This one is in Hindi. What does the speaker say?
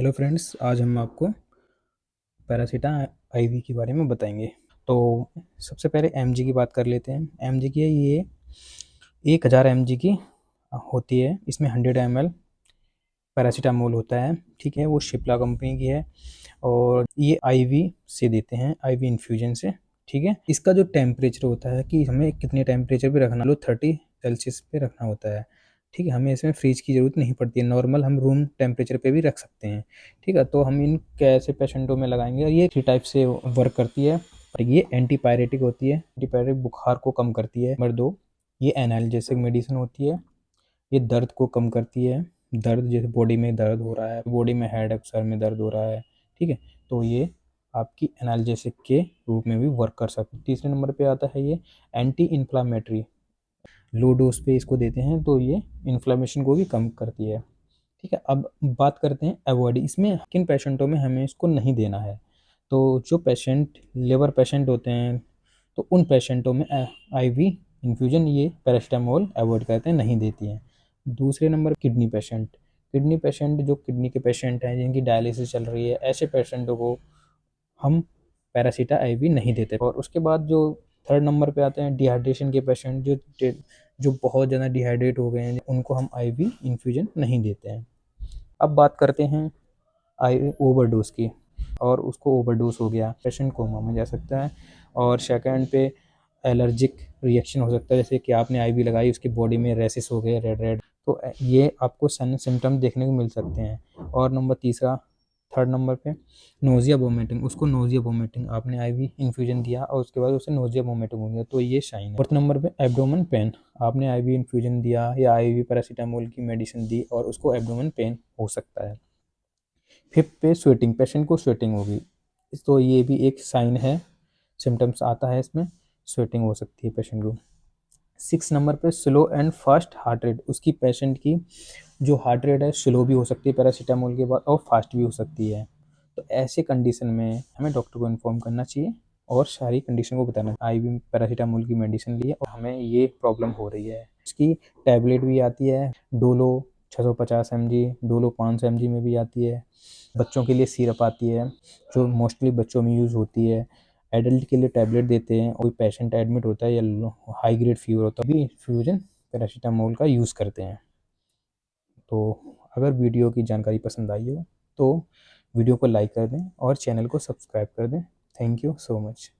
हेलो फ्रेंड्स, आज हम आपको पैरासीटा आईवी के बारे में बताएंगे। तो सबसे पहले एमजी की बात कर लेते हैं। एमजी की ये 1000 एमजी की होती है। इसमें 100 ml पैरासीटामोल होता है। ठीक है, वो शिप्ला कंपनी की है और ये आईवी से देते हैं, आईवी इन्फ्यूजन से। ठीक है, इसका जो टेम्परेचर होता है कि हमें कितने टेम्परेचर पे रखना, लो 30 सेल्सियस पे रखना होता है। ठीक है, हमें इसमें फ्रीज की ज़रूरत नहीं पड़ती है, नॉर्मल हम रूम टेम्परेचर पे भी रख सकते हैं। ठीक है, तो हम इन कैसे पेशेंटों में लगाएंगे, ये 3 टाइप से वर्क करती है। और ये एंटीपायरेटिक होती है, एंटीपायरेटिक बुखार को कम करती है। नंबर 2, ये एनाल्जेसिक मेडिसिन होती है, ये दर्द को कम करती है। दर्द जैसे बॉडी में दर्द हो रहा है, बॉडी में हेडेक, सर में दर्द हो रहा है, ठीक है, तो ये आपकी एनाल्जेसिक के रूप में भी वर्क कर सकती है। तीसरे नंबर पे आता है ये एंटी इन्फ्लामेटरी, लो डोज पे इसको देते हैं तो ये इन्फ्लामेशन को भी कम करती है। ठीक है, अब बात करते हैं अवॉइड, इसमें किन पेशेंटों में हमें इसको नहीं देना है। तो जो पेशेंट लिवर पेशेंट होते हैं, तो उन पेशेंटों में आईवी इन्फ्यूजन ये पैरासीटामोल अवॉइड करते हैं, नहीं देती हैं। दूसरे number kidney patient, kidney patient जो किडनी के पेशेंट हैं जिनकी डायलिसिस चल रही है, ऐसे पेशेंटों को हम पैरासीटा आईवी नहीं देते। और उसके बाद जो थर्ड नंबर पे आते हैं डिहाइड्रेशन के पेशेंट, जो बहुत ज़्यादा डिहाइड्रेट हो गए हैं, उनको हम आईवी इन्फ्यूजन नहीं देते हैं। अब बात करते हैं आई ओवरडोज की, और उसको ओवरडोज हो गया, पेशेंट कोमा में जा सकता है। और सेकंड पे एलर्जिक रिएक्शन हो सकता है, जैसे कि आपने आईवी लगाई, उसकी बॉडी में रैसेस हो गए रेड रेड, तो ये आपको सन सिम्टम देखने को मिल सकते हैं। और नंबर तीसरा, थर्ड नंबर पे नोजिया वोमिटिंग, उसको नोजिया वोमिटिंग, आपने आईवी इन्फ्यूजन दिया और उसके बाद उसे नोजिया वोमिटिंग हो गया, तो ये साइन है। फोर्थ नंबर पे एब्डोमेन पेन, आपने आईवी इन्फ्यूजन दिया या आईवी पैरासीटामोल की मेडिसिन दी और उसको एब्डोमेन पेन हो सकता है। फिफ्थ पे स्वेटिंग, पेशेंट को स्वेटिंग होगी, तो ये भी एक साइन है, सिम्टम्स आता है इसमें, स्वेटिंग हो सकती है पेशेंट को। 6 नंबर पे slow and fast heart rate, उसकी पेशेंट की जो हार्ट रेट है स्लो भी हो सकती है पैरासीटामोल के बाद और फास्ट भी हो सकती है। तो ऐसे कंडीशन में हमें डॉक्टर को इन्फॉर्म करना चाहिए और सारी कंडीशन को बताना। आईवी पैरासीटामोल की मेडिसिन ली है और हमें ये प्रॉब्लम हो रही है। इसकी टैबलेट भी आती है, डोलो 650 mg, डोलो 500 mg में भी आती है। बच्चों के लिए सिरप आती है जो मोस्टली बच्चों में यूज़ होती है। एडल्ट के लिए टैबलेट देते हैं, कोई पेशेंट एडमिट होता है या हाई ग्रेड फीवर होता है, भी इन्फ्यूजन पैरासीटामोल का यूज़ करते हैं। तो अगर वीडियो की जानकारी पसंद आई हो तो वीडियो को लाइक कर दें और चैनल को सब्सक्राइब कर दें। Thank you so much.